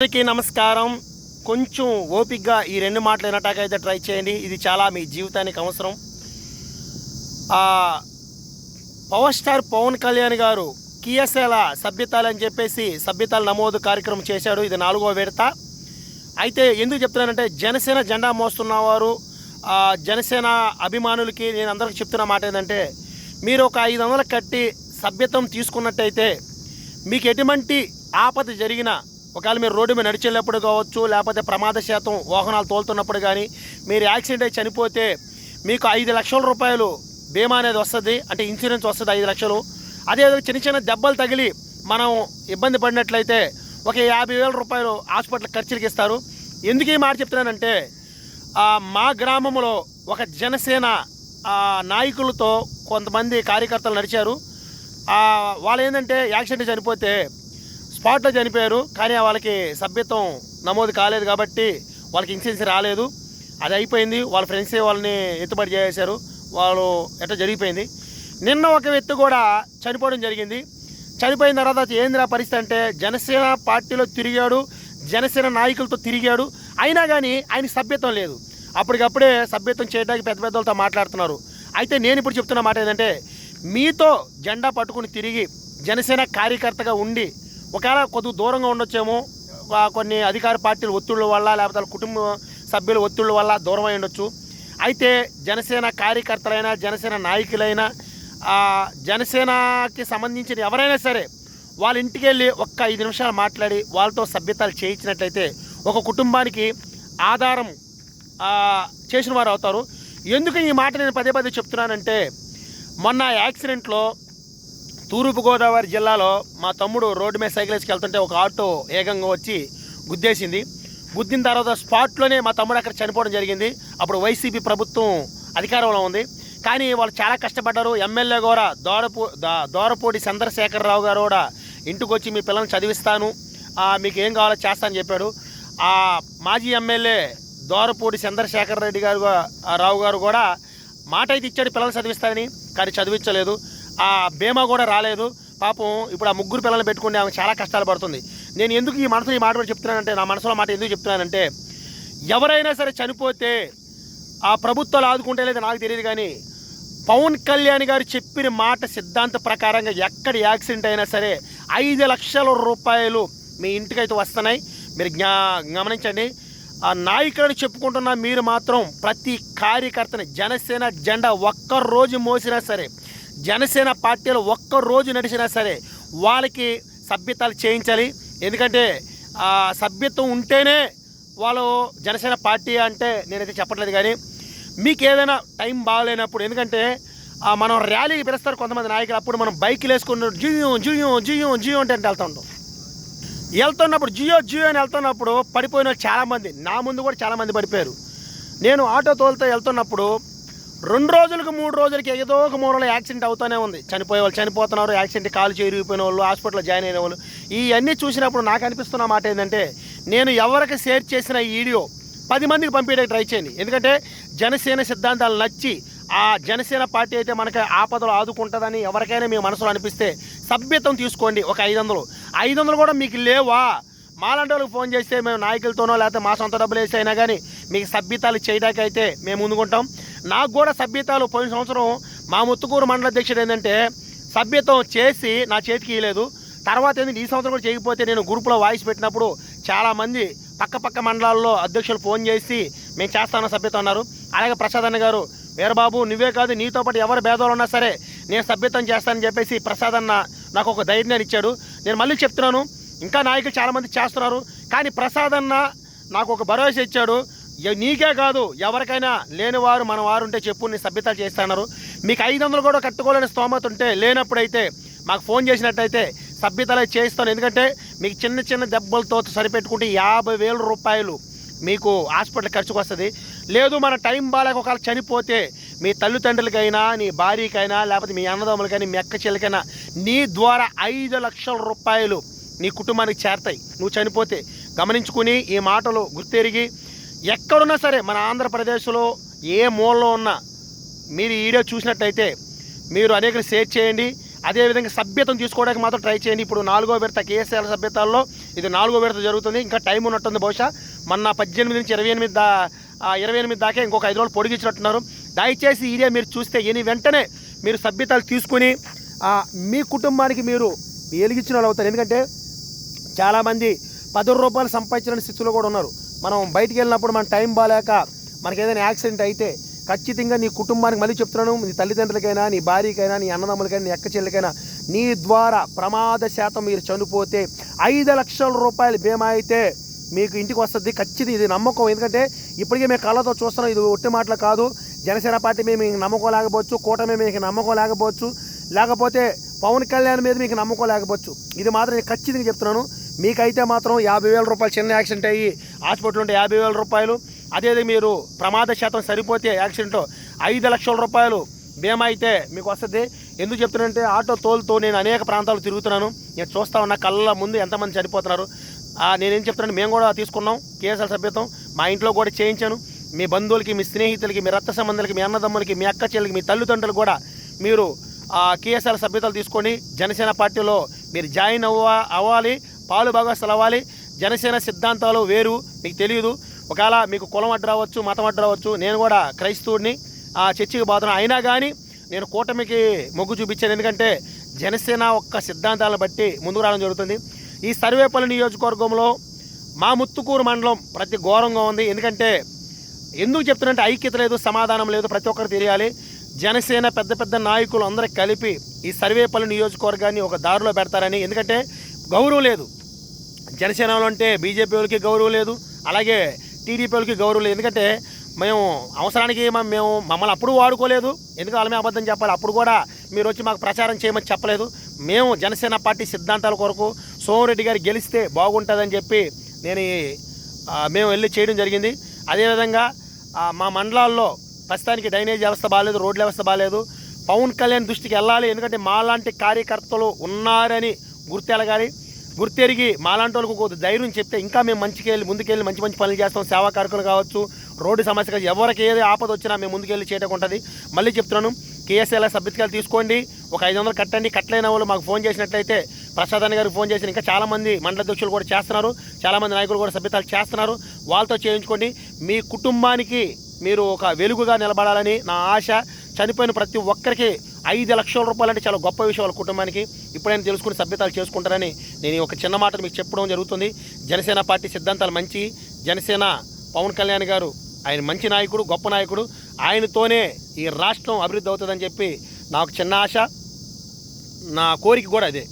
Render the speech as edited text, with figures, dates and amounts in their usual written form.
అందరికీ నమస్కారం. కొంచెం ఓపిక్గా ఈ రెండు మాటలు వినటాకైతే ట్రై చేయండి. ఇది చాలా మీ జీవితానికి అవసరం. పవర్ స్టార్ పవన్ కళ్యాణ్ గారు కియాసేల సభ్యతాలు అని చెప్పేసి సభ్యతాల నమోదు కార్యక్రమం చేశాడు. ఇది 4వ విడత. అయితే ఎందుకు చెప్తున్నానంటే జనసేన జెండా మోస్తున్నవారు జనసేన అభిమానులకి నేను అందరికీ చెప్తున్న మాట ఏంటంటే, మీరు ఒక 500 కట్టి సభ్యత్వం తీసుకున్నట్టయితే మీకు ఎటువంటి ఆపద జరిగినా, ఒకవేళ మీరు రోడ్డు మీద నడిచేటప్పుడు కావచ్చు, లేకపోతే ప్రమాదశాతం వాహనాలు తోలుతున్నప్పుడు కానీ మీరు యాక్సిడెంట్ అయి చనిపోతే మీకు 5 లక్షల రూపాయలు బీమా అనేది వస్తుంది. అంటే ఇన్సూరెన్స్ వస్తుంది 5 లక్షలు. అదేవిధంగా చిన్న చిన్న దెబ్బలు తగిలి మనం ఇబ్బంది పడినట్లయితే ఒక 50,000 రూపాయలు హాస్పిటల్ ఖర్చులకి ఇస్తారు. ఎందుకు ఈ మాట చెప్తున్నానంటే, మా గ్రామంలో ఒక జనసేన నాయకులతో కొంతమంది కార్యకర్తలు నడిచారు. వాళ్ళు ఏంటంటే యాక్సిడెంట్ చనిపోతే స్పాట్లో చనిపోయారు. కానీ వాళ్ళకి సభ్యత్వం నమోదు కాలేదు కాబట్టి వాళ్ళకి ఇన్సూరెన్స్ రాలేదు. అది అయిపోయింది. వాళ్ళ ఫ్రెండ్సే వాళ్ళని ఎత్తుబడి చేశారు. వాళ్ళు ఎట్లా జరిగిపోయింది. నిన్న ఒక వ్యక్తి కూడా చనిపోవడం జరిగింది. చనిపోయిన తర్వాత ఏందిరా పరిస్థితి అంటే, జనసేన పార్టీలో తిరిగాడు, జనసేన నాయకులతో తిరిగాడు, అయినా కానీ ఆయనకి సభ్యత్వం లేదు. అప్పటికప్పుడే సభ్యత్వం చేయడానికి పెద్ద పెద్దలతో మాట్లాడుతున్నారు. అయితే నేను ఇప్పుడు చెప్తున్న మాట ఏంటంటే, మీతో జెండా పట్టుకుని తిరిగి జనసేన కార్యకర్తగా ఉండి ఒకవేళ కొద్దిగా దూరంగా ఉండొచ్చేమో, కొన్ని అధికార పార్టీల ఒత్తిళ్ళ వల్ల, లేకపోతే కుటుంబ సభ్యుల ఒత్తిళ్ళ వల్ల దూరం అయి ఉండొచ్చు. అయితే జనసేన కార్యకర్తలైనా, జనసేన నాయకులైనా, జనసేనకి సంబంధించిన ఎవరైనా సరే వాళ్ళ ఇంటికి వెళ్ళి ఒక్క 5 నిమిషాలు మాట్లాడి వాళ్ళతో సభ్యతలు చేయించినట్లయితే ఒక కుటుంబానికి ఆధారం చేసిన వారు అవుతారు. ఎందుకు ఈ మాట నేను పదే పదే చెప్తున్నానంటే, మొన్న యాక్సిడెంట్లో తూర్పుగోదావరి జిల్లాలో మా తమ్ముడు రోడ్డు మీద సైకిల్ వేసుకెళ్తుంటే ఒక ఆటో ఏకంగా వచ్చి గుద్దేసింది. గుద్దిన తర్వాత స్పాట్లోనే మా తమ్ముడు అక్కడ చనిపోవడం జరిగింది. అప్పుడు వైసీపీ ప్రభుత్వం అధికారంలో ఉంది. కానీ వాళ్ళు చాలా కష్టపడ్డారు. ఎమ్మెల్యే కూడా దోరపూడి చంద్రశేఖరరావు గారు కూడా ఇంటికి వచ్చి మీ పిల్లల్ని చదివిస్తాను, మీకు ఏం కావాలో చేస్తానని చెప్పాడు. మాజీ ఎమ్మెల్యే దోరపూడి చంద్రశేఖర రెడ్డి గారు రావు గారు కూడా మాట అయితే ఇచ్చాడు పిల్లల్ని చదివిస్తానని, కానీ చదివించలేదు. బీమా కూడా రాలేదు. పాపం ఇప్పుడు ఆ 3 పిల్లల్ని పెట్టుకుని ఆమె చాలా కష్టాలు పడుతుంది. నేను ఎందుకు ఈ మనసులో ఈ మాట కూడా చెప్తున్నానంటే, నా మనసులో మాట ఎందుకు చెప్తున్నానంటే, ఎవరైనా సరే చనిపోతే ఆ ప్రభుత్వాలు ఆదుకుంటే లేదో నాకు తెలియదు, కానీ పవన్ కళ్యాణ్ గారు చెప్పిన మాట సిద్ధాంత ప్రకారంగా ఎక్కడ యాక్సిడెంట్ అయినా సరే 5 లక్షల రూపాయలు మీ ఇంటికైతే వస్తున్నాయి. మీరు గమనించండి. ఆ నాయకులను చెప్పుకుంటున్న మీరు మాత్రం ప్రతి కార్యకర్తని జనసేన జెండా ఒక్కరోజు మోసినా సరే, జనసేన పార్టీలో ఒక్కరోజు నడిచినా సరే వాళ్ళకి సభ్యతలు చేయించాలి. ఎందుకంటే సభ్యత్వం ఉంటేనే వాళ్ళు జనసేన పార్టీ అంటే నేనైతే చెప్పట్లేదు. కానీ మీకు ఏదైనా టైం బాగలేనప్పుడు, ఎందుకంటే మనం ర్యాలీకి పిలుస్తారు కొంతమంది నాయకులు, అప్పుడు మనం బైక్లు వేసుకున్న జియో జియో జియో జియో అంటే వెళ్తుంటాం. వెళ్తున్నప్పుడు జియో అని వెళ్తున్నప్పుడు పడిపోయిన చాలామంది, నా ముందు కూడా చాలామంది పడిపోయారు. నేను ఆటో తోలుతో వెళ్తున్నప్పుడు 2 రోజులకు 3 రోజులకి ఏదో ఒక మూలలో యాక్సిడెంట్ అవుతూనే ఉంది. చనిపోయే వాళ్ళు చనిపోతున్నారు, యాక్సిడెంట్ కాలు చేరిగిపోయిన వాళ్ళు, హాస్పిటల్లో జాయిన్ అయిన వాళ్ళు. ఇవన్నీ చూసినప్పుడు నాకు అనిపిస్తున్న మాట ఏంటంటే, నేను ఎవరికి షేర్ చేసిన ఈ వీడియో 10 మందికి పంపించడానికి ట్రై చేయండి. ఎందుకంటే జనసేన సిద్ధాంతాలు నచ్చి ఆ జనసేన పార్టీ అయితే మనకి ఆపదలు ఆదుకుంటుందని ఎవరికైనా మీ మనసులో అనిపిస్తే సభ్యత్వం తీసుకోండి. ఒక 500 కూడా మీకు లేవా, మాలాంటి వాళ్ళకి ఫోన్ చేస్తే మేము నాయకులతోనో లేకపోతే మా సొంత డబ్బులు వేసి అయినా కానీ మీకు సభ్యతాలు చేయడానికి అయితే మేము ముందుకుంటాం. నాకు కూడా సభ్యతాలు పోయిన సంవత్సరం మా ముత్తుకూరు మండల అధ్యక్షుడు ఏంటంటే సభ్యత్వం చేసి నా చేతికి ఇవ్వలేదు. తర్వాత ఏంటంటే ఈ సంవత్సరం కూడా చేయకపోతే నేను గ్రూపులో వాయిస్ పెట్టినప్పుడు చాలామంది పక్క మండలాల్లో అధ్యక్షులు ఫోన్ చేసి మేము చేస్తామన్న సభ్యత్వం అన్నారు. అలాగే ప్రసాద్ అన్న గారు, వీరబాబు నువ్వే కాదు నీతో పాటు ఎవరు భేదాలు ఉన్నా సరే నేను సభ్యత్వం చేస్తానని చెప్పేసి ప్రసాద్ అన్న నాకు ఒక ధైర్యాన్ని ఇచ్చాడు. నేను మళ్ళీ చెప్తున్నాను, ఇంకా నాయకులు చాలామంది చేస్తున్నారు, కానీ ప్రసాద్ అన్న నాకు ఒక భరోసా ఇచ్చాడు. నీకే కాదు ఎవరికైనా లేనివారు మన వారు ఉంటే చెప్పు, నీ సభ్యతలు చేస్తున్నారు. మీకు 500 కూడా కట్టుకోలేని స్తోమత ఉంటే లేనప్పుడైతే మాకు ఫోన్ చేసినట్టయితే సభ్యతలు చేయిస్తాను. ఎందుకంటే మీకు చిన్న చిన్న దెబ్బలతో సరిపెట్టుకుంటే 50,000 రూపాయలు మీకు హాస్పిటల్ ఖర్చుకు వస్తుంది. లేదు మన టైం బాగాలేక ఒకవేళ చనిపోతే మీ తల్లిదండ్రులకైనా, నీ భార్యకైనా, లేకపోతే మీ అన్నదమ్ములకైనా, మీ అక్క చెల్లికైనా నీ ద్వారా 5 లక్షల రూపాయలు నీ కుటుంబానికి చేరతాయి నువ్వు చనిపోతే. గమనించుకుని ఈ మాటలు గుర్తెరిగి ఎక్కడున్నా సరే మన ఆంధ్రప్రదేశ్లో ఏ మూలలో ఉన్నా మీరు ఈ వీడియో చూసినట్టయితే మీరు అనేకలు షేర్ చేయండి. అదేవిధంగా సభ్యత్వం తీసుకోవడానికి మాత్రం ట్రై చేయండి. ఇప్పుడు 4వ విడత కేఎస్ఆర్ సభ్యతాల్లో ఇది 4వ విడత జరుగుతుంది. ఇంకా టైం ఉన్నట్టుంది. బహుశా మొన్న 18 నుంచి 28 దాకా ఇంకొక 5 రోజులు పొడిగించినట్టున్నారు. దయచేసి ఇదే మీరు చూస్తే వెంటనే మీరు సభ్యతలు తీసుకుని మీ కుటుంబానికి మీరు వెలిగించిన వాళ్ళు అవుతారు. ఎందుకంటే చాలామంది 10 రూపాయలు సంపాదించిన స్థితిలో కూడా ఉన్నారు. మనం బయటికి వెళ్ళినప్పుడు మన టైం బాగాలేక మనకి ఏదైనా యాక్సిడెంట్ అయితే ఖచ్చితంగా నీ కుటుంబానికి, మళ్ళీ చెప్తున్నాను, నీ తల్లిదండ్రులకైనా, నీ భార్యకైనా, నీ అన్నదమ్ములకైనా, నీ అక్క చెల్లెలకైనా నీ ద్వారా ప్రమాద శాతం మీరు చనిపోతే 5 లక్షల రూపాయలు బీమా అయితే మీకు ఇంటికి వస్తుంది. ఖచ్చితంగా ఇది నమ్మకం. ఎందుకంటే ఇప్పటికే మేము కళ్ళతో చూస్తున్నాం. ఇది ఒట్టి మాటలు కాదు. జనసేన పార్టీ మీద మీకు నమ్మకం లేకపోవచ్చు, కూటమి మీకు నమ్మకం లేకపోవచ్చు, లేకపోతే పవన్ కళ్యాణ్ మీద మీకు నమ్మకం లేకపోవచ్చు. ఇది మాత్రం నేను ఖచ్చితంగా చెప్తున్నాను. మీకైతే మాత్రం 50,000 రూపాయలు చిన్న యాక్సిడెంట్ అయ్యి హాస్పిటల్ ఉంటే 50,000 రూపాయలు, అదే మీరు ప్రమాద శాతం సరిపోతే యాక్సిడెంట్లో 5 లక్షల రూపాయలు బీమా అయితే మీకు వస్తుంది. ఎందుకు చెప్తున్నానంటే ఆటో తోలుతూ నేను అనేక ప్రాంతాలు తిరుగుతున్నాను. నేను చూస్తా ఉన్నా కళ్ళ ముందు ఎంతమంది చనిపోతున్నారు. నేనేం చెప్తున్నాను, మేము కూడా తీసుకున్నాం కేఎస్ఆర్ సభ్యత్వం. మా ఇంట్లో కూడా చేయించాను. మీ బంధువులకి, మీ స్నేహితులకి, మీ రక్త సంబంధాలకి, మీ అన్నదమ్ములకి, మీ అక్క చెల్లెలకి, మీ తల్లిదండ్రులు కూడా మీరు కేఎస్ఆర్ సభ్యతలు తీసుకొని జనసేన పార్టీలో మీరు జాయిన్ అవ్వాలి, పాలు భాగస్తులు అవ్వాలి. జనసేన సిద్ధాంతాలు వేరు, మీకు తెలియదు. ఒకవేళ మీకు కులం అడ్డు రావచ్చు, మతం అడ్డు రావచ్చు. నేను కూడా క్రైస్తవుడిని, చర్చికి పోతున్నాను. అయినా కానీ నేను కూటమికి మొగ్గు చూపించాను. ఎందుకంటే జనసేన ఒక్క సిద్ధాంతాలను బట్టి ముందుకు రావడం జరుగుతుంది. ఈ సర్వేపల్లి నియోజకవర్గంలో మా ముత్తుకూరు మండలం ప్రతి ఘోరంగా ఉంది. ఎందుకంటే ఎందుకు చెప్తున్నంటే ఐక్యత లేదు, సమాధానం లేదు. ప్రతి ఒక్కరు తెలియాలి. జనసేన పెద్ద పెద్ద నాయకులు అందరూ కలిపి ఈ సర్వేపల్లి నియోజకవర్గాన్ని ఒక దారిలో పెడతారని. ఎందుకంటే గౌరవం లేదు జనసేనలో అంటే. బీజేపీ వాళ్ళకి గౌరవం లేదు, అలాగే టీడీపీ వాళ్ళకి గౌరవం లేదు. ఎందుకంటే మేము అవసరానికి మమ్మల్ని అప్పుడు వాడుకోలేదు. ఎందుకు వాళ్ళమే అబద్ధం చెప్పాలి. అప్పుడు కూడా మీరు వచ్చి మాకు ప్రచారం చేయమని చెప్పలేదు. మేము జనసేన పార్టీ సిద్ధాంతాల కొరకు సోమిరెడ్డి గారు గెలిస్తే బాగుంటుందని చెప్పి మేము వెళ్ళి చేయడం జరిగింది. అదేవిధంగా మా మండలాల్లో ప్రస్తుతానికి డ్రైనేజ్ వ్యవస్థ బాగాలేదు, రోడ్ల వ్యవస్థ బాగాలేదు. పవన్ కళ్యాణ్ దృష్టికి వెళ్ళాలి. ఎందుకంటే మాలాంటి కార్యకర్తలు ఉన్నారని గుర్తెరిగి మాలాంటి వాళ్ళకు ధైర్యం చెప్తే ఇంకా మేము ముందుకెళ్ళి మంచి పనులు చేస్తాం. సేవా కార్యక్రమాలు కావచ్చు, రోడ్డు సమస్య కావచ్చు, ఎవరికి ఏది ఆపద వచ్చినా మేము ముందుకెళ్ళి చేయడం ఉంటుంది. మళ్ళీ చెప్తున్నాను, కేఎస్ఆర్ సభ్యతలు తీసుకోండి. ఒక 500 కట్టండి. కట్టలేని వాళ్ళు మాకు ఫోన్ చేసినట్లయితే ప్రసాద్ అన్న గారికి ఫోన్ చేసి ఇంకా చాలామంది మండల అధ్యక్షులు కూడా చేస్తున్నారు, చాలామంది నాయకులు కూడా సభ్యతలు చేస్తున్నారు. వాళ్ళతో చేయించుకోండి. మీ కుటుంబానికి మీరు ఒక వెలుగుగా నిలబడాలని నా ఆశ. చనిపోయిన ప్రతి ఒక్కరికి 5 లక్షల రూపాయలు అంటే చాలా గొప్ప విషయం వాళ్ళ కుటుంబానికి. ఇప్పుడైనా తెలుసుకుని సభ్యతలు చేసుకుంటారని నేను ఒక చిన్న మాట మీకు చెప్పడం జరుగుతుంది. జనసేన పార్టీ సిద్ధాంతాలు మంచి. జనసేన పవన్ కళ్యాణ్ గారు ఆయన మంచి నాయకుడు, గొప్ప నాయకుడు. ఆయనతోనే ఈ రాష్ట్రం అభివృద్ధి అవుతుందని చెప్పి నాకు చిన్న ఆశ, నా కోరిక కూడా అదే.